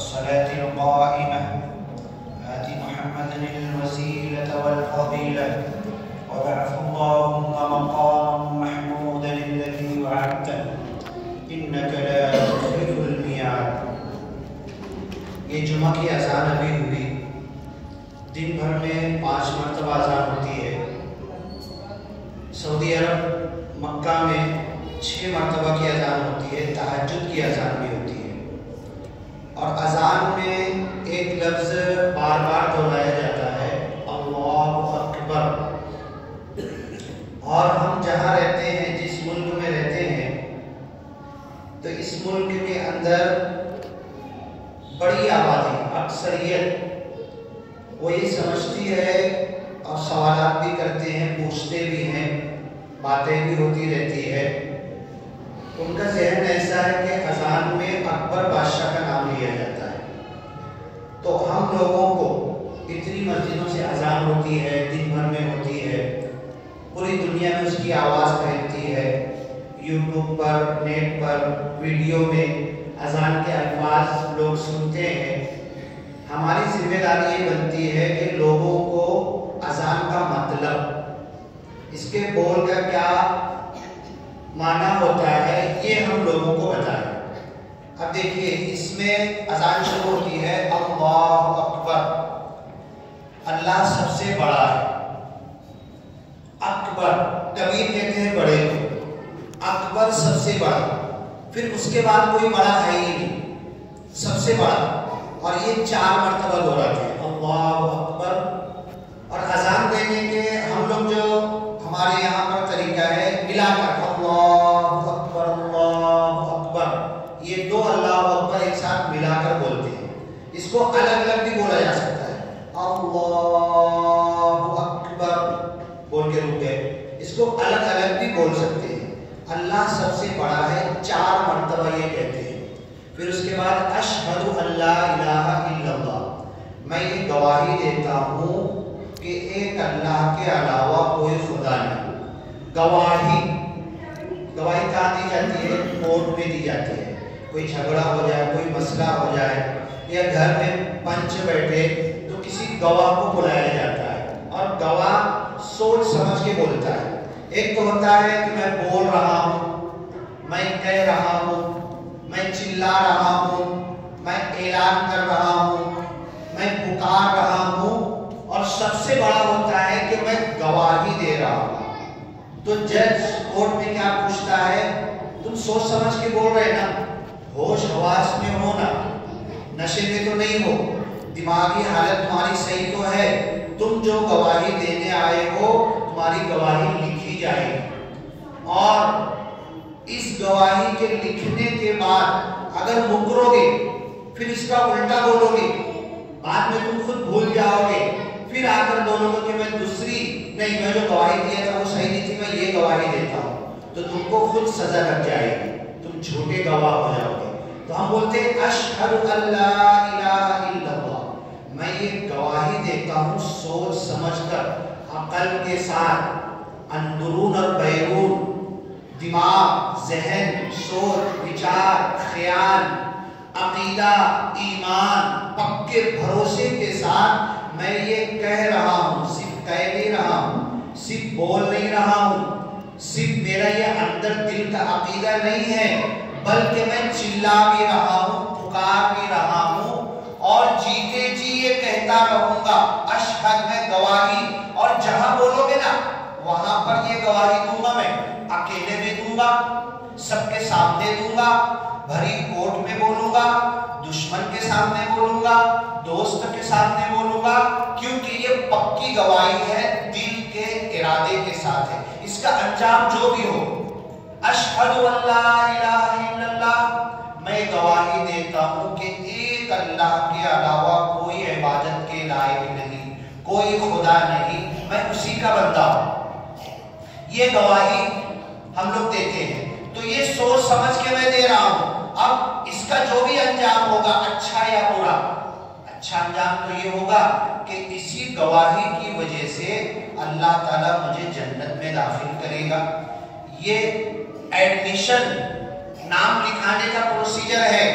والصلاة القائمة آت محمدا الوسيلة والفضيلة وابعثه اللهم مقاما محمودا الذي وعدته إنك لا تخلف الميعاد۔ یہ جمعہ کی اذان ابھی ہوئی، دن بھر میں 5 مرتبہ اذان ہوتی ہے۔ سعودی عرب مکہ میں 6 مرتبہ کی اذان ہوتی ہے، تہجد کی اذان بھی ہوتی ہے، اور اذان میں ایک لفظ بار بار دہرایا جاتا ہے، اللہ اکبر۔ اور ہم جہاں رہتے ہیں، جس ملک میں رہتے ہیں، تو اس ملک کے اندر بڑی آبادی، اکثریت وہ یہ سمجھتی ہے اور سوالات بھی کرتے ہیں، پوچھتے بھی ہیں، باتیں بھی ہوتی رہتی ہے۔ ان کا ذہن ایسا ہے کہ اذان میں اکبر بادشاہ کا نام لیا جاتا ہے، تو ہم لوگوں کو اتنی مسجدوں سے اذان ہوتی ہے، دن بھر میں ہوتی ہے، پوری دنیا میں اس کی آواز پھیلتی ہے، یوٹیوب پر، نیٹ پر، ویڈیو میں اذان کے الفاظ لوگ سنتے ہیں۔ ہماری ذمہ داری یہ بنتی ہے کہ لوگوں کو اذان کا مطلب، اس کے بول کا کیا معنی ہوتا ہے، یہ ہم لوگوں کو بتائیں۔ اب دیکھیے، اس میں اذان شروع ہوتی ہے اللہ اکبر، اللہ سب سے بڑا ہے، اکبر کبیر کہتے ہیں بڑے کو، اکبر سب سے بڑا، پھر اس کے بعد کوئی بڑا ہے ہی نہیں، سب سے بڑا، اور یہ 4 مرتبہ دہراتے ہیں اللہ اکبر۔ اور اذان دینے کے ہم لوگ جو ہمارے یہاں پر طریقہ ہے، ملا کر اللہ اکبر اللہ اکبر، یہ 2 اللہ اکبر ایک ساتھ ملا کر بولتے ہیں۔ اس کو الگ الگ بھی بولا جا سکتا ہے، اللہ اکبر بول کے رک گئے، اس کو الگ الگ بھی بول سکتے ہیں۔ اللہ سب سے بڑا ہے 4 مرتبہ یہ کہتے ہیں۔ پھر اس کے بعد اشہد ان لا الہ الا اللہ، میں یہ گواہی دیتا ہوں کہ ایک اللہ کے علاوہ کوئی خدا نہیں۔ گواہی کہاں دی جاتی ہے؟ کورٹ میں دی جاتی ہے۔ کوئی جھگڑا ہو جائے، کوئی مسئلہ ہو جائے، یا گھر میں پنچ بیٹھے تو کسی گواہ کو بلایا جاتا ہے، اور گواہ سوچ سمجھ کے بولتا ہے۔ ایک تو ہوتا ہے کہ میں بول رہا ہوں، میں کہہ رہا ہوں، میں چلا رہا ہوں، میں اعلان کر رہا ہوں، میں پکار رہا ہوں، اور سب سے بڑا ہوتا ہے کہ میں گواہی دے رہا ہوں۔ تو جج کورٹ میں کیا پوچھتا ہے؟ تم سوچ سمجھ کے بول رہے نا، ہوش حواس میں ہو نا، نشے میں تو نہیں ہو، دماغی حالت تمہاری صحیح تو ہے، تم جو گواہی دینے آئے ہو تمہاری گواہی لکھی جائے گی، اور اس گواہی کے لکھنے کے بعد اگر مکرو گے، پھر اس کا الٹا بولو گے، بعد میں تم خود بھول جاؤ گے، پھر آ کر بولو گے کہ میں دوسری نہیں، میں جو گواہی دیا تھا وہ صحیح نہیں تھی، میں یہ گواہی دیتا ہوں، تو تم کو خود سزا لگ جائے گی، تم جھوٹے گواہ ہو جاؤ گے۔ تو ہم بولتے ہیں اشہد ان لا الہ الا اللہ، میں یہ گواہی دیتا ہوں سوچ سمجھ کر، عقل کے ساتھ، اندرون اور بیرون، دماغ، ذہن، سوچ، وچار، خیال، عقیدہ، ایمان، پکے بھروسے کے ساتھ میں یہ کہہ رہا ہوں، صرف کہہ نہیں رہا ہوں، صرف بول نہیں رہا ہوں، صرف میرا یہ اندر دل کا عقیدہ نہیں ہے، بلکہ میں چلا بھی رہا ہوں، پکار بھی رہا ہوں، اور جیتے جی یہ کہتا رہوں گا اشہد، میں گواہی، اور جہاں بولو گے نا وہاں پر یہ گواہی دوں گا، میں اکیلے میں دوں گا، سب کے سامنے دوں گا، بھری کوٹ میں بولوں گا، دشمن کے سامنے بولوں گا، دوست کے سامنے بولوں گا، کیونکہ یہ پکی گواہی ہے، دل کے ارادے کے ساتھ ہے، اس کا انجام جو بھی ہو۔ اشہد ان لا الہ الا اللہ، میں گواہی دیتا ہوں کہ ایک اللہ کے علاوہ کوئی عبادت کے لائق نہیں، کوئی خدا نہیں، میں اسی کا بندہ ہوں۔ یہ گواہی ہم لوگ دیتے ہیں، تو یہ سوچ سمجھ کے میں دے رہا ہوں۔ اب اس کا جو بھی انجام ہوگا، اچھا یا برا، اچھا انجام تو یہ ہوگا کہ اسی گواہی کی وجہ سے اللہ تعالیٰ مجھے جنت میں داخل کرے گا۔ یہ ایڈمیشن، نام لکھانے کا پروسیجر ہے،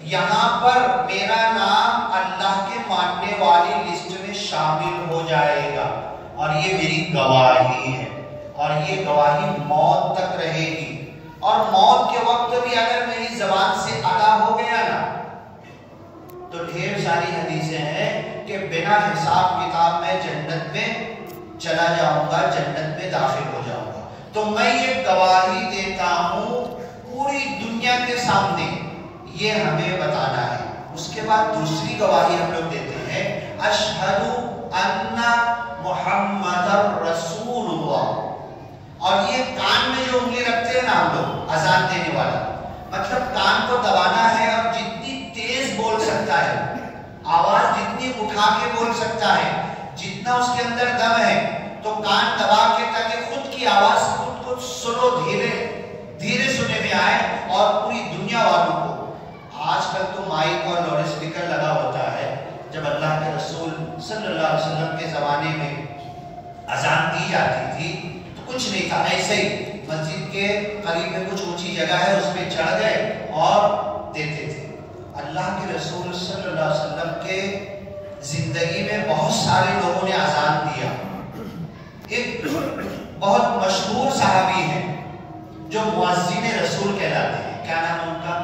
یہاں پر میرا نام اللہ کے ماننے والی لسٹ میں شامل ہو جائے گا، اور یہ میری گواہی ہے، اور یہ گواہی موت تک رہے گی۔ اور موت کے وقت بھی اگر میری زبان سے ادا ہو گیا نا تو ڈھیر ساری حدیثیں ہیں کہ بنا حساب کتاب میں جنت میں چلا جاؤں گا، جنت میں داخل ہو جاؤں گا۔ تو میں یہ گواہی دیتا ہوں پوری دنیا کے سامنے، یہ ہمیں بتانا ہے۔ اس کے بعد دوسری گواہی ہم لوگ دیتے ہیں، اشہد ان محمد رسول اللہ۔ اور یہ کان میں جو انگلی رکھتے ہیں نا ہم لوگ اذان دینے والا، مطلب کان کو دبانا ہے، اور جتنی تیز بول سکتا ہے، آواز جتنی اٹھا کے بول سکتا ہے، جتنا اس کے اندر دم ہے، تو کان دبا کے تاکہ خود کی آواز خود سنو، دھیرے دھیرے سنے میں آئے، اور پوری دنیا والوں کو۔ آج کل تو مائک اور لاؤڈ اسپیکر لگا ہوتا ہے، جب اللہ کے رسول صلی اللہ علیہ وسلم کے زمانے میں اذان دی جاتی تھی تو کچھ نہیں تھا، ایسے ہی مسجد کے قریب میں کچھ اونچی جگہ ہے، اس پہ چڑھ گئے اور دیتے تھے۔ اللہ کے رسول صلی اللہ علیہ وسلم کے زندگی میں بہت سارے لوگوں نے اذان دیا۔ ایک بہت مشہور صحابی ہے جو مؤذن رسول کہلاتے ہیں، کیا نام ہے ان کا؟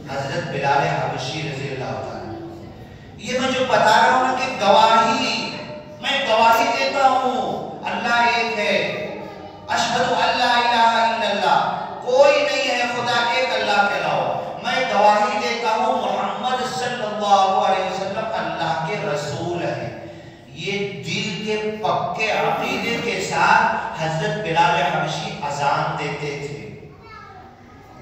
حضرت بلال حبشی رضی اللہ تعالیٰ۔ یہ میں جو بتا رہا ہوں نا کہ گواہی، میں گواہی دیتا ہوں اللہ ایک ہے، اشہد ان لا الہ الا اللہ، کوئی نہیں ہے خدا ایک اللہ کے علاوہ۔ میں گواہی دیتا ہوں محمد صلی اللہ علیہ وسلم اللہ کے رسول ہیں۔ یہ دل کے پکے عقیدے کے ساتھ حضرت بلال حبشی اذان دیتے تھے۔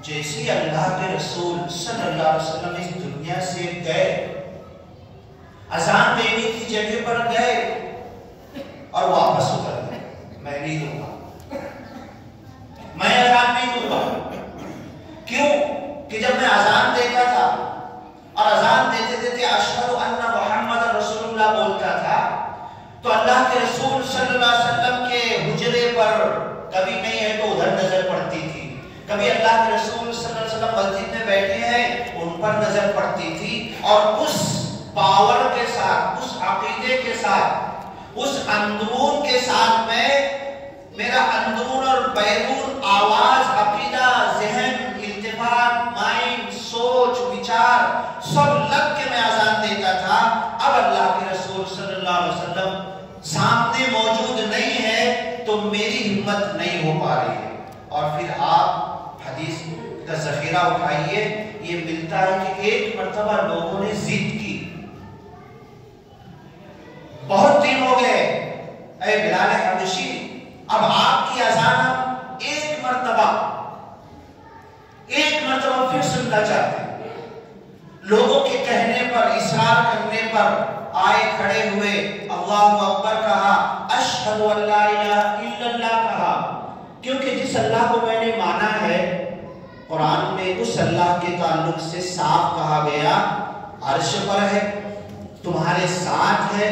جیسے اللہ کے رسول صلی اللہ علیہ وسلم اس دنیا سے گئے، اذان دینے کی جگہ پر گئے اور واپس اتر گئے، میں نہیں دوں گا، میں اذان نہیں دوں گا۔ کیوں کہ جب میں اذان دیتا تھا اور اذان دیتے دیتے اشہد ان محمد رسول اللہ بولتا تھا تو اللہ کے رسول صلی اللہ علیہ وسلم کے حجرے پر کبھی نہیں ہے تو ادھر نظر پڑتی تھی، کبھی اللہ کے رسول صلی اللہ علیہ وسلم مسجد میں بیٹھے ہیں ان پر نظر پڑتی تھی، اور اس پاور کے ساتھ، اس عقیدے کے ساتھ، اس اندرون کے ساتھ میں میرا اندرون اور بیرون آواز، عقیدہ، ذہن، التفات، مائنڈ، سوچ، وچار سب لگ کے میں اذان دیتا تھا۔ اب اللہ کے رسول صلی اللہ علیہ وسلم سامنے موجود نہیں ہے تو میری ہمت نہیں ہو پا رہی ہے۔ اور پھر آپ حدیث کا ذخیرہ اٹھائیے، یہ ملتا ہے کہ ایک مرتبہ لوگوں نے ضد کی، بہت دن ہو گئے اے بلال حبشی، اب آپ کی اذان ہم ایک مرتبہ پھر سننا چاہتے ہیں۔ لوگوں کے کہنے پر، اصرار کرنے پر آئے، کھڑے ہوئے، اللہ اکبر کہا، اشہد ان لا الہ الا اللہ کہا، کیونکہ جس اللہ کو میں نے مانا ہے قرآن میں اس اللہ کے تعلق سے صاف کہا گیا، عرش پر ہے، تمہارے ساتھ ہے،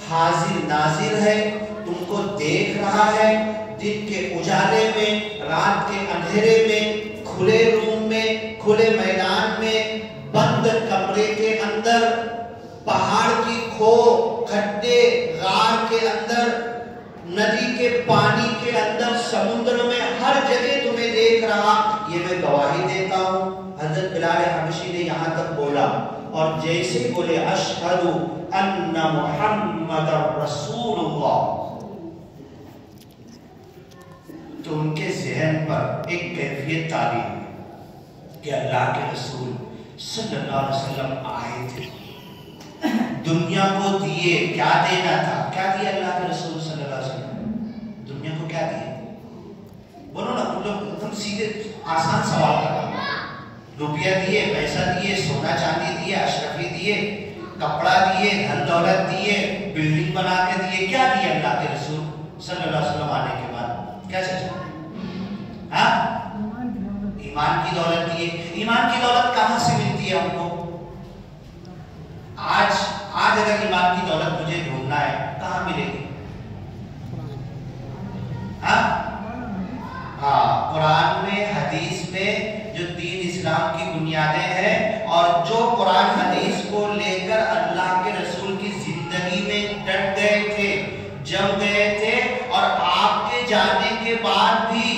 حاضر ناظر ہے، تم کو دیکھ رہا ہے، دن کے اجالے میں، رات کے اندھیرے میں، کھلے روم میں، کھلے میدان میں، بند کمرے کے اندر، پہاڑ کی کھو، کھڈے، غار کے اندر، ندی کے پانی کے اندر، سمندر میں، ہر جگہ تمہیں دیکھ رہا، یہ میں گواہی دیتا ہوں۔ حضرت بلال حبشی نے یہاں تک بولا، اور جیسے ہی بولے اشہد ان محمد رسول اللہ، تو ان کے ذہن پر ایک کیفیت تاری ہوئی کہ اللہ کے رسول صلی اللہ علیہ وسلم آئے تھے، دنیا کو دیے، کیا دینا تھا، کیا دیا اللہ کے رسول صلی اللہ علیہ وسلم، دنیا کو کیا دیا؟ بولو نا، تم لوگ تم سیدھے آسان سوال کر رہا ہوں، روپیہ دیے، پیسہ دیے، سونا چاندی دیے، اشرفی دیے، کپڑا دیے، دھن دولت دیے، بلڈنگ بنا کے دیے، کیا دیا اللہ کے رسول صلی اللہ علیہ وسلم آنے کے بعد؟ کیا چاہتے ہیں؟ ہاں؟ ایمان کی دولت دیے۔ ایمان کی دولت کہاں سے ملتی ہے ہم کو؟ آج اگر ایمان کی دولت مجھے ڈھونڈنا ہے کہاں ملے گی؟ ہاں، قرآن میں، حدیث میں جو دین اسلام کی بنیادیں ہیں جو قرآن حدیث کو لے کر اللہ کے رسول کی زندگی میں ڈٹ گئے تھے، جم گئے تھے، اور آپ کے جانے کے بعد بھی،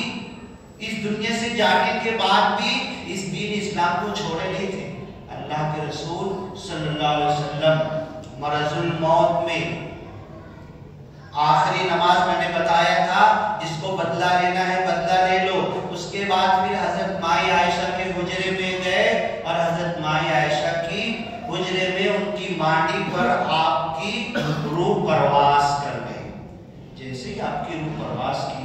اس دنیا سے جانے کے بعد بھی اس دین اسلام کو چھوڑے نہیں تھے. اللہ کے رسول صلی اللہ علیہ وسلم مرض الموت میں آخری نماز میں نے بتایا تھا، جس کو بدلہ لینا ہے بدلہ لے لو. اس کے بعد پھر حضرت مائی عائشہ کے حجرے میں گئے اور حضرت مائی عائشہ کی حجرے میں ان کی مانڈی پر آپ کی روح پرواز کر گئی. جیسے ہی آپ کی روح پرواز کی،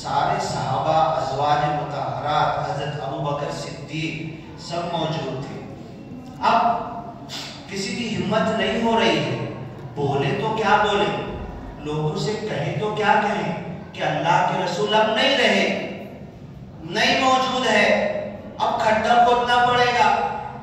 سارے صحابہ، ازواج مطہرات، حضرت ابو بکر صدیق سب موجود تھے. اب کسی کی ہمت نہیں ہو رہی ہے، بولے تو کیا بولے، لوگوں سے کہیں تو کیا کہیں کہ اللہ کے رسول اب نہیں رہے، نہیں موجود ہے. اب کھڈا کھودنا پڑے گا،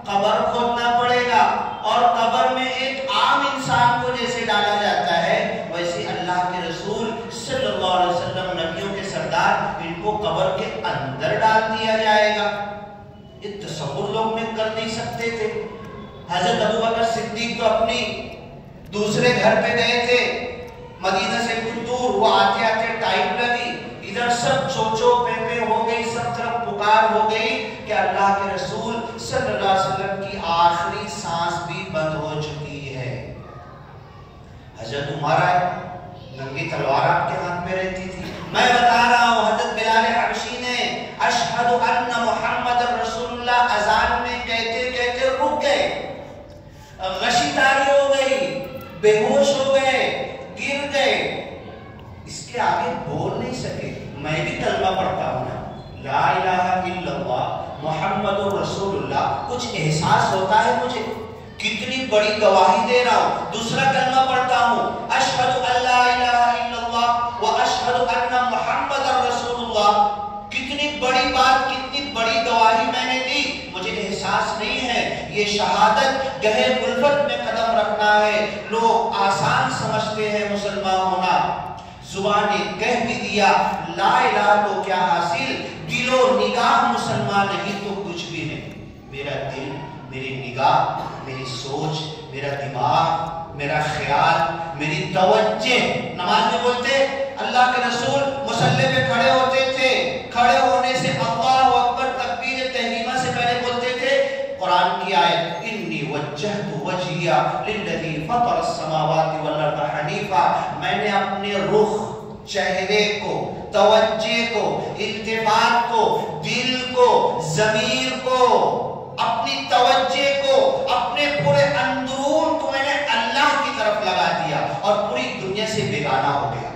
قبر کھودنا پڑے گا، اور قبر میں ایک عام انسان کو جیسے ڈالا جاتا ہے ویسے اللہ کے رسول صلی اللہ علیہ وسلم نبیوں کے سردار، ان کو قبر کے اندر ڈال دیا جائے گا. یہ تصور لوگ میں کر نہیں سکتے تھے. حضرت ابو بکر صدیق تو اپنی دوسرے گھر پہ گئے تھے، مدینہ سے کچھ دور، وہ آتے آتے ٹائم لگی، ادھر سب چوچو پے ہو گئی، سب طرف پکار ہو گئی کہ اللہ کے رسول صلی اللہ علیہ وسلم کی آخری سانس بھی بند ہو چکی ہے. حضرت عمر ننگی تلوار آپ کے ہاتھ میں رہتی تھی. میں بتا رہا ہوں، حضرت بلال حبشی نے اشہد ان محمد رسول اللہ اذان میں کہتے کہتے رک گئے، غشی طاری ہو گئی، بے ہوش ہو گئے، گر گئے. اس کے آگے بول نہیں سکے. میں بھی کلمہ پڑھتا ہوں نا، لا الہ الا اللہ محمد رسول اللہ، کچھ احساس ہوتا ہے مجھے، کتنی بڑی گواہی دے رہا ہوں. دوسرا کلمہ پڑھتا ہوں، اشہد ان لا الہ الا اللہ و اشہد ان محمد رسول اللہ. کتنی بڑی بات، کتنی بڑی گواہی میں نے دی، مجھے احساس نہیں ہے. یہ شہادت گہرے الفت میں قدم رکھنا ہے. لوگ آسان سمجھتے ہیں مسلمان ہونا، زبانی کہہ بھی دیا لا الہ تو کیا حاصل، دل و نگاہ مسلمان نہیں تو کچھ بھی نہیں. میرا دل، میری نگاہ، میری سوچ، میرا دماغ، میرا خیال، میری توجہ. نماز میں بولتے اللہ کے رسول مصلی پہ کھڑے ہوتے تھے، کھڑے ہونے سے اللہ اکبر تکبیر تحریمہ سے پہلے بولتے تھے قرآن کی آیت، انی وجہت وجہی للذی فطر السماوات والارض حنیفا. میں نے اپنے رخ، چہرے کو، توجہ کو، التفات کو، دل کو، ضمیر کو، اپنی توجہ کو، اپنے پورے اندرون کو میں نے اللہ کی طرف لگا دیا اور پوری دنیا سے بیگانہ ہو گیا.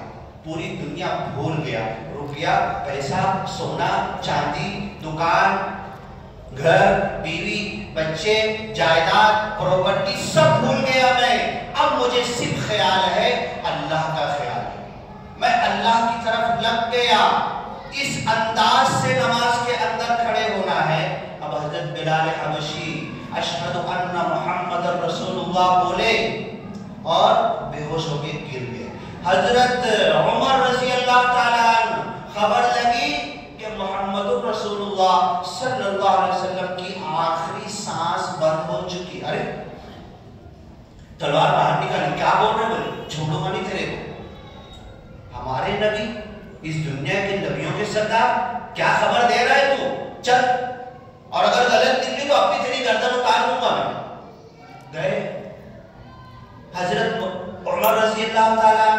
پوری دنیا بھول گیا. روپیہ، پیسہ، سونا، چاندی، دکان، گھر، بیوی، بچے، جائیداد، پراپرٹی سب بھول گیا میں. اب مجھے صرف خیال ہے اللہ کا خیال ہے. میں اللہ کی طرف لگ گیا. اس انداز سے نماز کے اندر کھڑے ہونا ہے. اب حضرت بلال حبشی اشہد ان محمد رسول اللہ بولے اور بے ہوش ہو کے گر گئے. حضرت عمر رضی اللہ تعالیٰ عنہ خبر لگی کہ محمد رسول اللہ صلی اللہ علیہ وسلم کی آخری سانس بند ہو چکی. ارے تلوار باہر نکالی، کیا بول رہے بولے، چھوڑوں گا نہیں تیرے کو. ہمارے نبی، اس دنیا کے نبیوں کے سردار، کیا خبر دے رہا ہے تو چل، اور اگر غلط نکلی تو اپنی تیری گردن اتار دوں گا میں. گئے حضرت عمر رضی اللہ تعالیٰ.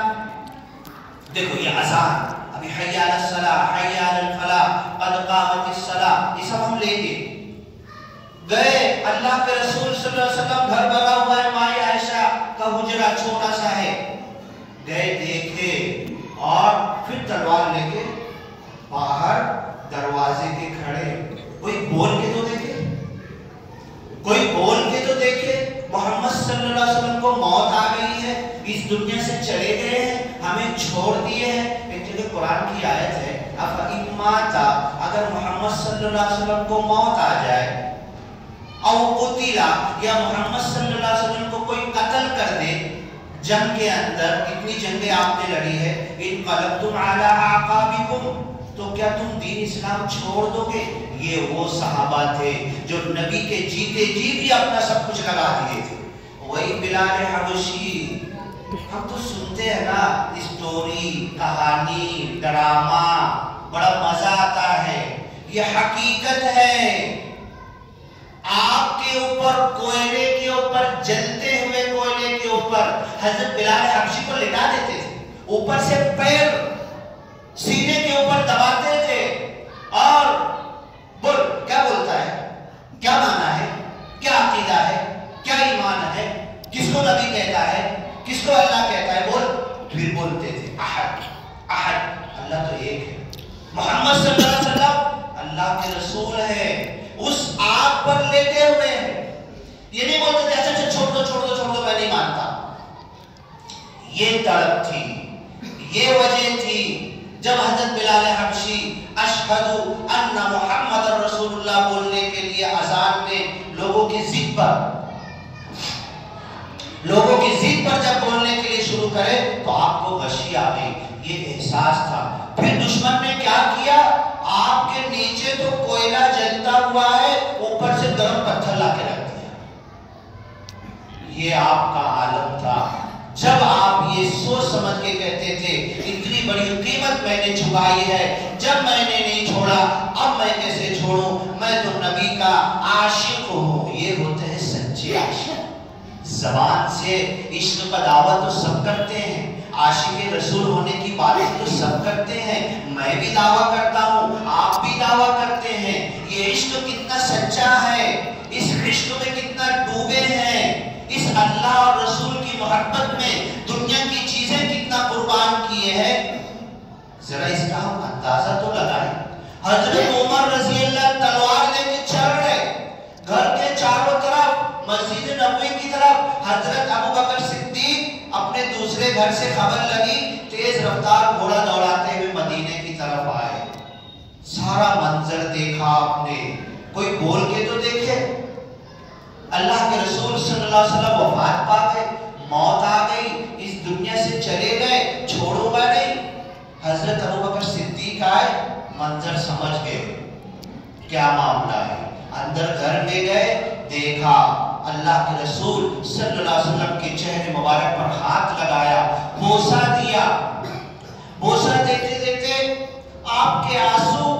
دیکھو یہ اذان، ابھی حی علی الصلاۃ، حی علی الفلاح، قد قامت الصلاۃ، یہ سب ہم لیں گے. گئے اللہ کے رسول صلی اللہ علیہ وسلم، گھر بنا ہوا ہے، مائی عائشہ کا حجرہ چھوٹا سا ہے. گئے دیکھے اور پھر تلوار لے کے باہر دروازے کے کھڑے. کوئی بول کے تو دیکھے، کوئی بول کے تو دیکھے. محمد صلی اللہ علیہ وسلم کو موت آ گئی ہے، اس دنیا سے چلے گئے ہیں، ہمیں چھوڑ دیے ہیں. ایک جگہ قرآن کی آیت ہے، افإن مات، اگر محمد صلی اللہ علیہ وسلم کو موت آ جائے، او قتلا، یا محمد صلی اللہ علیہ وسلم کو کوئی قتل کر دے جنگ کے اندر، اتنی جنگیں آپ نے لڑی ہے، انقلبتم علی اعقابکم، تو کیا تم دین اسلام چھوڑ دو گے؟ یہ وہ صحابہ تھے جو نبی کے جیتے جی بھی اپنا سب کچھ لگا دیے تھے. وہی بلال حبشی. ہم تو سنتے ہیں نا اسٹوری, کہانی, ڈرامہ, بڑا مزہ آتا ہے. یہ حقیقت ہے. آپ کے اوپر, کوئلے کے اوپر, جلتے ہوئے کوئلے کے اوپر حضرت بلال حبشی کو لٹا دیتے تھے. اوپر سے پیر سینے کے اوپر دباتے تھے اور بول کیا بولتا ہے, کیا مانا ہے, کیا عقیدہ ہے, کیا ایمان ہے, کس کو نبی کہتا ہے, کس کو اللہ کہتا ہے, بول. پھر بولتے تھے احد احد, اللہ تو ایک ہے. محمد صلی اللہ علیہ وسلم اللہ کے رسول ہے. اس آگ پر لیٹے ہوئے ہیں. یہ نہیں بولتے تھے اچھا چھوڑ دو چھوڑ دو چھوڑ دو میں نہیں مانتا. یہ تڑپ تھی, یہ وجہ تھی جب حضرت بلال حبشی اشہد ان محمد رسول اللہ بولنے کے لیے اذان میں لوگوں کی ضد پر جب بولنے کے لیے شروع کرے تو آپ کو غشی آ گئی. یہ احساس تھا. پھر دشمن نے کیا کیا, آپ کے نیچے تو کوئلہ جلتا ہوا ہے, اوپر سے گرم پتھر لا کے رکھ دیا. یہ آپ کا عالم تھا. جب آپ یہ سوچ سمجھ کے کہتے تھے اتنی بڑی قیمت میں نے چکائی ہے, جب میں نے نہیں چھوڑا اب میں کیسے چھوڑوں, میں تو نبی کا عاشق ہوں. یہ ہوتے ہیں سچے عاشق. زبان سے عشق کا دعویٰ تو سب کرتے ہیں, عاشق رسول ہونے کی باتیں تو سب کرتے ہیں. میں بھی دعویٰ کرتا ہوں, آپ بھی دعویٰ کرتے ہیں. یہ عشق کتنا سچا ہے, اس عشق میں کتنا ڈوبے ہیں, اس اللہ اور رسول کی محبت میں دنیا کی چیزیں کتنا قربان کیے ہیں. ذرا اس کا ہم اندازہ تو لگائیں. حضرت عمر رضی اللہ تلوار لے کے چل رہے, گھر کے چاروں طرف, مسجد نبوی کی طرف. حضرت ابو بکر صدیق اپنے دوسرے گھر سے خبر لگی, تیز رفتار گھوڑا دوڑاتے ہوئے مدینے کی طرف آئے. سارا منظر دیکھا آپ نے, کوئی بول کے تو دیکھے. اللہ کے رسول صلی اللہ علیہ وسلم وفات پا گئے, موت آ گئی, اس دنیا سے چلے گئے, چھوڑوں گا نہیں. حضرت ابو بکر صدیق آئے, منظر سمجھ گئے کیا معاملہ ہے. اندر گھر لے گئے, دیکھا اللہ کے رسول صلی اللہ علیہ وسلم کے چہرے مبارک پر ہاتھ لگایا, بوسہ دیا. بوسہ دیتے دیتے آپ کے آنسو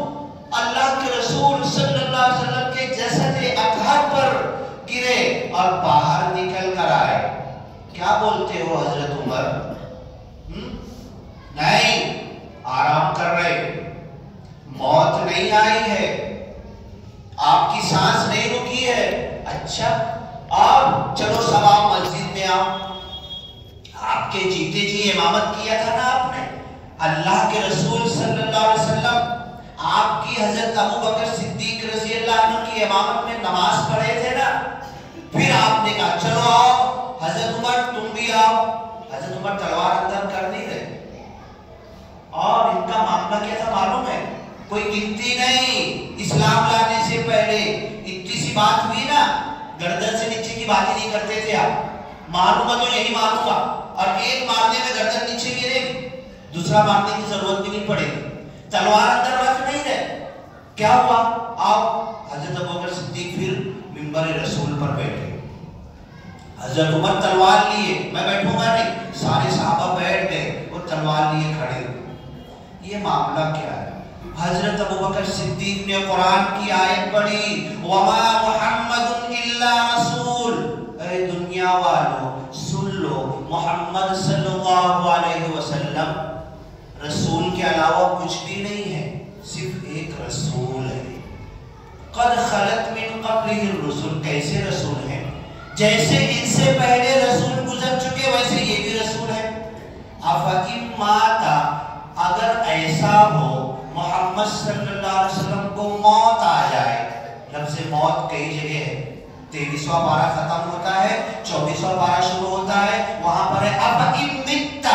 اللہ کے رسول صلی اللہ علیہ وسلم کے جسد اطہر پر گرے اور باہر نکل کر آئے. کیا بولتے ہو حضرت عمر؟ نہیں, آرام کر رہے, موت نہیں آئی ہے, آپ کی سانس نہیں رکی ہے. اچھا, اور چلو سب آپ مسجد میں آؤ. آپ کے جیتے جی امامت کیا تھا نا آپ نے. اللہ کے رسول صلی اللہ علیہ وسلم آپ کی حضرت ابو بکر صدیق رضی اللہ عنہ کی امامت میں نماز پڑھے تھے نا. پھر آپ نے کہا چلو آؤ, حضرت عمر تم بھی آؤ. حضرت عمر تلوار اندر کر نہیں رہے, اور ان کا معاملہ کیا تھا معلوم ہے, کوئی گنتی نہیں. اسلام لانے سے پہلے اتنی سی بات ہوئی نا, گردن سے نیچے کی بات ہی نہیں کرتے تھے. آپ معلوم تو یہی ماروں گا, اور ایک مارنے میں گردن نیچے گرے گی, دوسرا مارنے کی ضرورت بھی نہیں پڑے گی. تلوار اندر رکھ نہیں رہے. کیا ہوا, آپ حضرت ابوبکر صدیق پھر منبر رسول پر بیٹھے. حضرت عمر تلوار لیے, میں بیٹھوں گا نہیں, سارے صحابہ بیٹھ گئے اور تلوار لیے کھڑے ہوئے. یہ معاملہ کیا ہے؟ حضرت ابوبکر صدیق نے قرآن کی آیت پڑھی, وما محمد الا رسول. اے دنیا والو سن لو, محمد صلی اللہ علیہ وسلم رسول کے علاوہ کچھ بھی نہیں ہے, صرف ایک رسول ہے. قد خلت من قبلہ الرسل. کیسے رسول ہے؟ جیسے ان سے پہلے رسول گزر چکے ویسے یہ بھی رسول ہے. افَإِن مَاتَ, اگر ایسا ہو محمد صلی اللہ علیہ وسلم کو موت آ جائے. لفظ موت کئی جگہ ہے, 23واں پارہ ختم ہوتا ہے, 24واں پارہ شروع ہوتا ہے, وہاں پر ہے افَإِن مِتَّ,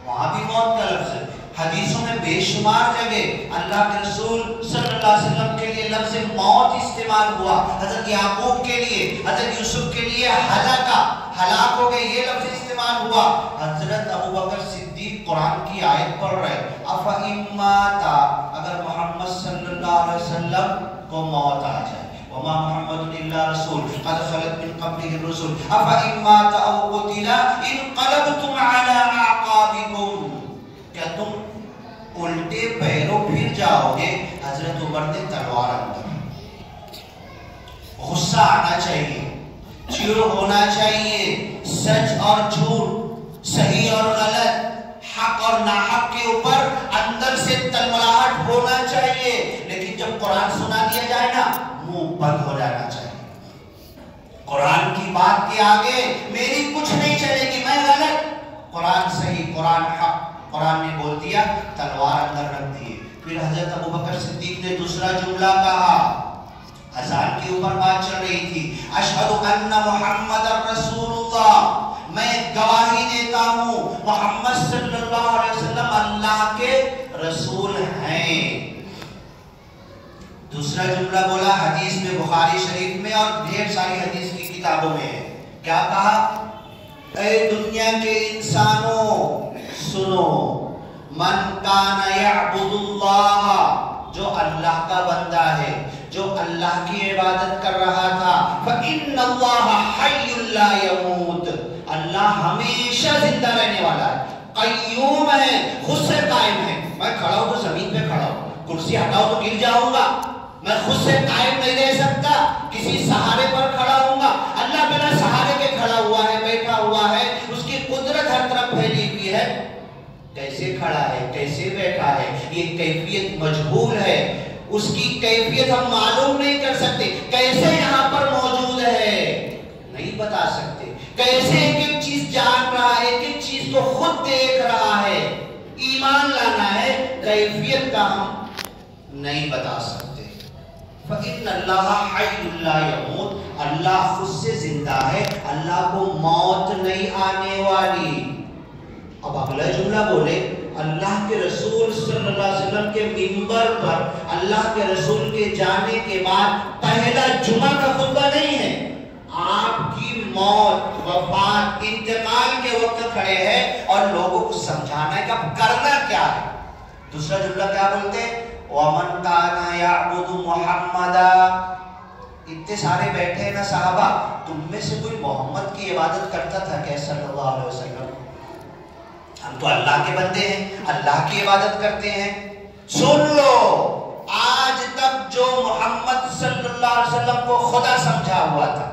وہاں بھی موت کا لفظ ہے. حدیثوں میں بے شمار جگہ اللہ کے رسول صلی اللہ علیہ وسلم کے لیے لفظ موت استعمال ہوا. حضرت یعقوب کے لیے, حضرت یوسف کے لیے ہلاک ہو گئے, یہ لفظ استعمال ہوا. حضرت ابوبکر صدیق قرآن کی آیت پڑھ رہے, افَإِن مَاتَ, اگر محمد صلی اللہ علیہ وسلم کو موت آ جائے. وما محمد الا رسول قد خلت من قبله الرسل افإن مات او قتل انقلبتم على اعقابكم. کیا تم الٹے پیروں پھر جاؤ گے؟ حضرت عمر نے تلوار اندر. غصہ آنا چاہیے، چڑ ہونا چاہیے، سچ اور جھوٹ، صحیح اور غلط، حق اور ناحق کے اوپر اندر سے تلملاہٹ ہونا چاہیے. لیکن جب قرآن سنا دیا جائے نا، منہ بند ہو جانا چاہیے. قرآن کی بات کے آگے میری کچھ نہیں چلے گی، میں غلط، قرآن صحیح، قرآن حق. قرآن نے بول دیا، تلوار اندر رکھ دیے. پھر حضرت ابوبکر صدیق نے دوسرا جملہ کہا. اذان کے اوپر بات چل رہی تھی. اشہد ان محمد رسول اللہ، میں گواہی دیتا ہوں محمد صلی اللہ علیہ وسلم اللہ کے رسول ہیں. دوسرا جملہ بولا حدیث میں، بخاری شریف میں اور ڈھیر ساری حدیث کی کتابوں میں ہے. کیا کہا؟ اے دنیا کے انسانوں سنو، من کان یعبد اللہ، جو اللہ کا بندہ ہے، جو اللہ کی عبادت کر رہا تھا، فإن اللہ حی لا یموت، اللہ ہمیشہ زندہ رہنے والا ہے، قیوم ہے، خود سے قائم ہے. میں کھڑا ہوں تو زمین پہ کھڑا ہوں، کرسی ہٹاؤ تو گر جاؤں گا. میں خود سے قائم نہیں رہ سکتا، کسی سہارے پر کھڑا ہوں گا. اللہ بنا سہارے کے کھڑا ہوا ہے، بیٹھا ہوا ہے، اس کی قدرت ہر طرف پھیلی ہوئی ہے. کیسے کھڑا ہے، کیسے بیٹھا ہے، یہ کیفیت مجہول ہے. اس کی کیفیت ہم معلوم نہیں کر سکتے. کیسے یہاں پر موجود ہے نہیں بتا سکتے. کیسے ایک ایک چیز جان رہا ہے، ایک ایک چیز کو خود دیکھ رہا ہے. ایمان لانا ہے، کیفیت کا ہم نہیں بتا سکتے. فإن اللہ حی لا یموت، اللہ خود سے زندہ ہے، اللہ کو موت نہیں آنے والی. اب اگلا جملہ بولے، اللہ کے رسول صلی اللہ علیہ وسلم کے منبر پر اللہ کے رسول کے جانے کے بعد پہلا جمعہ کا خطبہ نہیں ہے، آپ کی موت، وفات، انتقال کے وقت کھڑے ہیں اور لوگوں کو سمجھانا ہے کہ اب کرنا کیا ہے. دوسرا جملہ کیا بولتے ہیں؟ وَمَنْ كَانَ يَعْبُدُ مُحَمَّدًا. اتنے سارے بیٹھے ہیں نا صحابہ، تم میں سے کوئی محمد کی عبادت کرتا تھا کیا صلی اللہ علیہ وسلم؟ ہم تو اللہ کے بندے ہیں، اللہ کی عبادت کرتے ہیں. سن لو، آج تک جو محمد صلی اللہ علیہ وسلم کو خدا سمجھا ہوا تھا،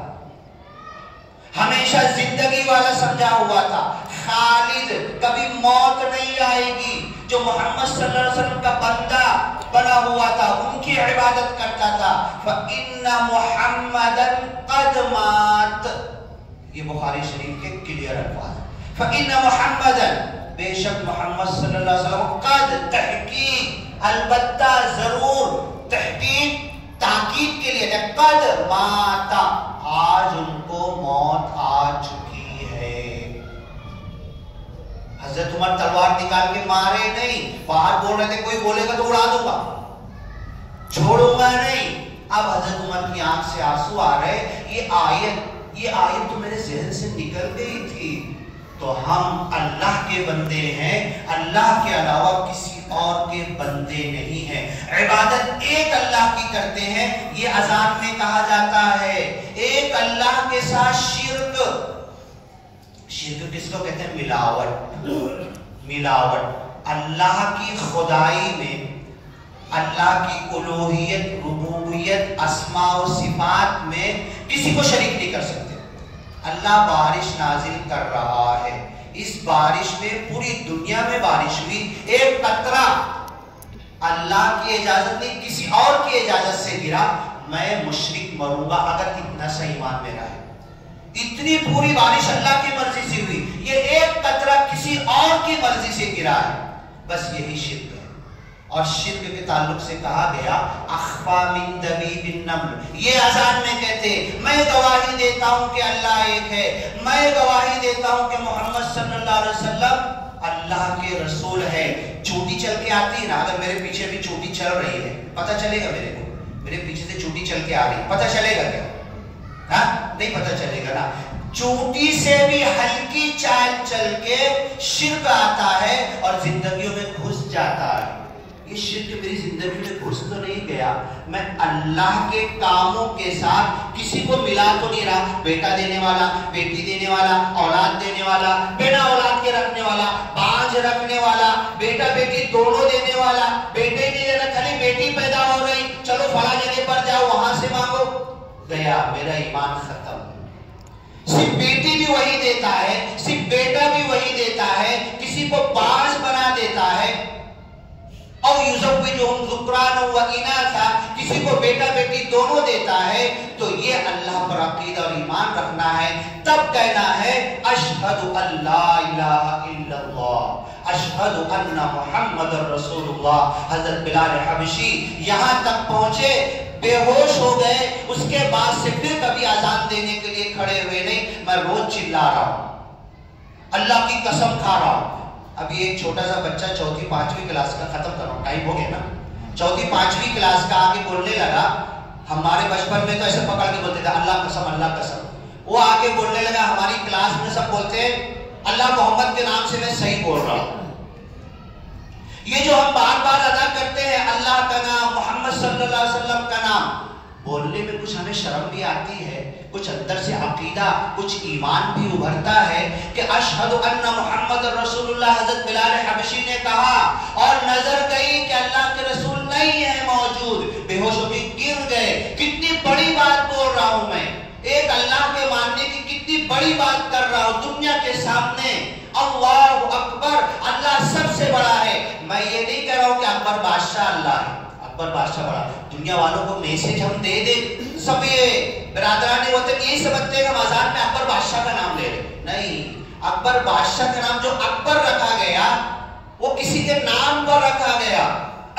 ہمیشہ زندگی والا سمجھا ہوا تھا، خالد، کبھی موت نہیں آئے گی، جو محمد صلی اللہ علیہ وسلم کا بندہ بنا ہوا تھا، ان کی عبادت کرتا تھا. فَإِنَّ مُحَمَّدًا قَدْ مَاتَ، یہ بخاری شریف کے کلیئر الفاظ. فَإِنَّ مُحَمَّدًا، بے شک محمد صلی اللہ علیہ وسلم، قد، تحقیق، البتہ، ضرور، تحقیق تاکید کے لیے، قد مات، آج ان کو موت آ چکی ہے. حضرت عمر تلوار نکال کے مارے نہیں، باہر بول رہے تھے کوئی بولے گا تو اڑا دوں گا، چھوڑوں گا نہیں. اب حضرت عمر کی آنکھ سے آنسو آ رہے. یہ آیت تو میرے ذہن سے نکل گئی تھی. تو ہم اللہ کے بندے ہیں، اللہ کے علاوہ کسی اور کے بندے نہیں ہیں. عبادت ایک اللہ کی کرتے ہیں، یہ اذان میں کہا جاتا ہے. ایک اللہ کے ساتھ شرک. شرک کس کو کہتے ہیں؟ ملاوٹ. ملاوٹ اللہ کی خدائی میں، اللہ کی الوہیت، ربوبیت، اسماء و صفات میں کسی کو شریک نہیں کر سکتے. اللہ بارش نازل کر رہا ہے، اس بارش میں پوری دنیا میں بارش ہوئی، ایک قطرہ اللہ کی اجازت نہیں کسی اور کی اجازت سے گرا، میں مشرک مروں گا اگر اتنا سا ایمان میرا ہے. اتنی پوری بارش اللہ کی مرضی سے ہوئی، یہ ایک قطرہ کسی اور کی مرضی سے گرا ہے، بس یہی شرک ہے. اور شرک کے تعلق سے کہا گیا اخفا من دبیب النمل. یہ اذان میں کہتے میں گواہی دیتا ہوں کہ اللہ ایک ہے، میں گواہی دیتا ہوں کہ محمد صلی اللہ علیہ وسلم اللہ کے رسول ہے. چوٹی چل کے آتی ہے نا، اگر میرے پیچھے بھی چوٹی چل رہی ہے پتہ چلے گا میرے کو؟ میرے پیچھے سے چوٹی چل کے آ رہی ہے، پتہ چلے گا کیا؟ ہاں نہیں پتہ چلے گا نا. چوٹی سے بھی ہلکی چال چل کے شرک آتا ہے اور زندگیوں میں گھس جاتا ہے. یہ شرک میری زندگی میں گھس تو نہیں گیا، میں اللہ کے کاموں کے ساتھ کسی کو ملا تو نہیں رہا، بیٹا دینے والا، بیٹی دینے والا، اولاد دینے والا، بنا اولاد کے رکھنے والا، بانجھ رکھنے والا، بیٹا بیٹی دونوں دینے والا، بیٹے نہیں دینا، خالی بیٹی پیدا ہو رہی، چلو فلاں جگہ پر جاؤ وہاں سے مانگو، گیا میرا ایمان ختم۔ صرف بیٹی بھی وہی دیتا ہے، صرف بیٹا بھی وہی دیتا ہے، کسی کو باز بنا دیتا ہے، اور یزوجہم ذکرانا و اناثا، کسی کو بیٹا بیٹی دونوں دیتا ہے، تو یہ اللہ پر عقیدہ اور ایمان رکھنا ہے۔ تب کہنا ہے اشہد ان لا الہ الا اللہ، اشہد ان محمد رسول اللہ۔ حضرت بلال حبشی یہاں تک پہنچے، بے ہوش ہو گئے، اس کے بعد سے پھر کبھی اذان دینے کے لیے کھڑے ہوئے نہیں، میں روز چلا رہا ہوں، اللہ کی قسم کھا رہا ہوں۔ ابھی ایک چھوٹا سا بچہ چوتھی پانچویں کلاس کا، ختم کرو ٹائم ہو گیا نا، چوتھی پانچویں کلاس کا آگے بولنے لگا، ہمارے بچپن میں تو ایسے پکڑ کے بولتے تھے اللہ قسم اللہ قسم، وہ آگے بولنے لگا، ہماری کلاس میں سب بولتے ہیں اللہ محمد کے نام سے میں صحیح بول رہا ہوں۔ یہ جو ہم بار بار ادا کرتے ہیں اللہ کا نام، محمد صلی اللہ علیہ وسلم کا نام، بولنے میں کچھ ہمیں شرم بھی آتی ہے، کچھ اندر سے عقیدہ، کچھ ایمان بھی ابھرتا ہے کہ اشہد ان محمد رسول اللہ۔ حضرت بلال حبشی نے کہا اور نظر گئی کہ اللہ کے رسول نہیں ہے موجود، بے ہوش ہو کے گر گئے۔ کتنی بڑی بات بول رہا ہوں میں، ایک اللہ کے ماننے کی کتنی بڑی بات کر رہا ہوں دنیا کے سامنے۔ اللہ اکبر، اللہ سب سے بڑا ہے۔ میں یہ نہیں کہہ رہا ہوں کہ اکبر بادشاہ اللہ ہے، اکبر بادشاہ بڑا، دنیا والوں کو میسج ہم دے دیں، سب یہ برادران وطن یہی سمجھتے ہیں کہ آزاد میں اکبر بادشاہ کا نام لے رہے، نہیں، اکبر بادشاہ کا نام جو اکبر رکھا گیا وہ کسی کے نام پر رکھا گیا۔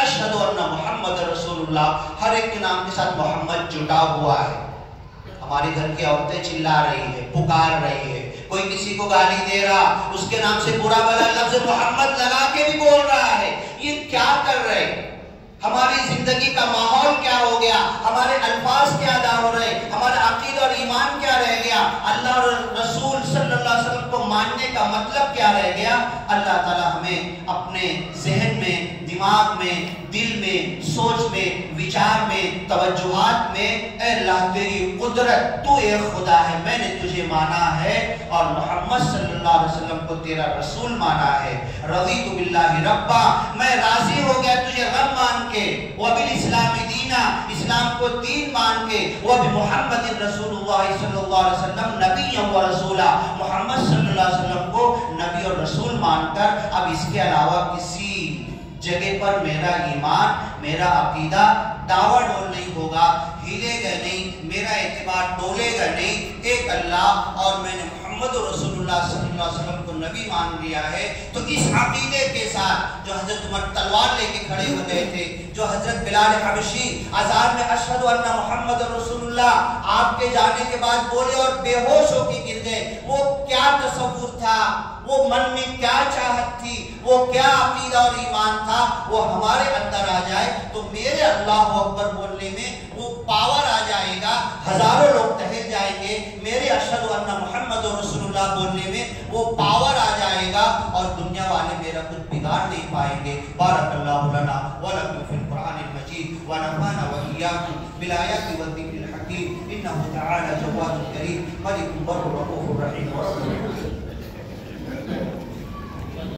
اشہد ان محمد رسول اللہ، ہر ایک کے نام کے ساتھ محمد جڑا ہوا ہے۔ ہمارے گھر کی عورتیں چلا رہی ہے، پکار رہی ہے، کوئی کسی کو گالی دے رہا، اس کے نام سے برا بھلا لفظ محمد لگا کے بھی بول رہا ہے، یہ کیا کر رہے؟ ہماری زندگی کا ماحول کیا ہو گیا؟ ہمارے الفاظ کیا ادا ہو رہے؟ ہمارا عقیدہ اور ایمان کیا رہ گیا؟ اللہ اور رسول صلی اللہ علیہ وسلم کو ماننے کا مطلب کیا رہ گیا؟ اللہ تعالی ہمیں اپنے ذہن میں، دماغ میں، دل میں، سوچ میں، وچار میں، توجہات میں، اے اللہ تیری قدرت، تو ایک خدا ہے، میں نے تجھے مانا ہے اور محمد صلی اللہ علیہ وسلم کو تیرا رسول مانا ہے۔ رضیت باللہ ربا، میں راضی ہو گیا تجھے رب مان کے، وبالاسلام دینا، اسلام کو دین مان کے، وبمحمد رسول اللہ صلی اللہ علیہ وسلم نبی و رسولہ، محمد صلی اللہ علیہ وسلم کو نبی اور رسول مان کر اب اس کے علاوہ کسی جگہ پر میرا ایمان، میرا عقیدہ داوا ڈول نہیں ہوگا، ہلے گا نہیں، میرا اعتبار ڈولے گا نہیں۔ ایک اللہ اور میں نے محمد رسول اللہ صلی اللہ علیہ وسلم کو نبی مان لیا ہے، تو اس عقیدے کے ساتھ جو حضرت عمر تلوار لے کے کھڑے ہو گئے تھے، جو حضرت بلال حبشی اذان میں اشہد ان محمد رسول اللہ آپ کے جانے کے بعد بولے اور بے ہوش ہو کے گر گئے، وہ کیا تصور تھا، وہ من میں کیا چاہت تھی، وہ کیا عقیدہ اور ایمان تھا، وہ ہمارے اندر آ جائے تو میرے اللہ اکبر بولنے میں وہ پاور آ جائے گا، ہزاروں لوگ ٹہل جائیں گے، میرے اشہد ان محمد رسول اللہ بولنے میں وہ پاور آ جائے گا اور دنیا والے میرا کچھ بگاڑ نہیں پائیں گے۔ بارک اللہ لنا ولکم فی القرآن المجید ونفعنا وإیاکم بالآیات والذکر الحکیم، انہ تعالی جواد کریم ملک بر رؤوف رحیم۔